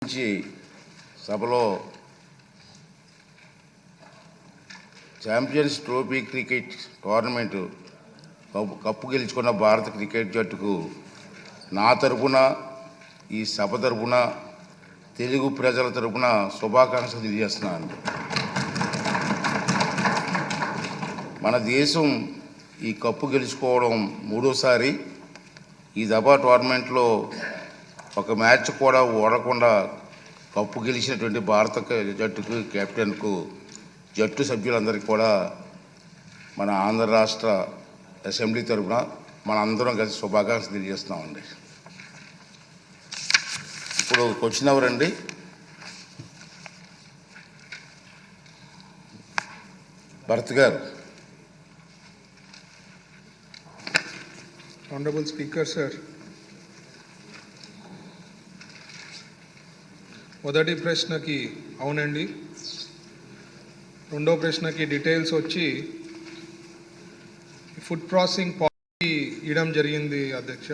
గురించి సభలో champions trophy cricket tournament cup గెలుచుకున్న భారత క్రికెట్ జట్టుకు నా తరపున ఈ సభ తరపున తెలుగు ప్రజల తరపున శుభాకాంక్షలు తెలియజేస్తున్నాను. మన దేశం ఈ కప్పు గెలుచుకోవడం మూడోసారి. ఈ దఫా టోర్నమెంట్లో ఒక మ్యాచ్ కూడా ఓడకుండా కప్పు గెలిచినటువంటి భారత జట్టుకు కెప్టెన్కు జట్టు సభ్యులందరికీ కూడా మన ఆంధ్ర రాష్ట్ర అసెంబ్లీ తరఫున మన అందరం కలిసి శుభాకాంక్షలు తెలియజేస్తున్నామండి. ఇప్పుడు క్వశ్చన్ ఎవరండి? భరత్ గారు. Honorable Speaker, sir. మొదటి ప్రశ్నకి అవునండి, రెండో ప్రశ్నకి డీటెయిల్స్ వచ్చి ఫుడ్ ప్రాసెసింగ్ పాలసీ ఇవ్వడం జరిగింది అధ్యక్ష.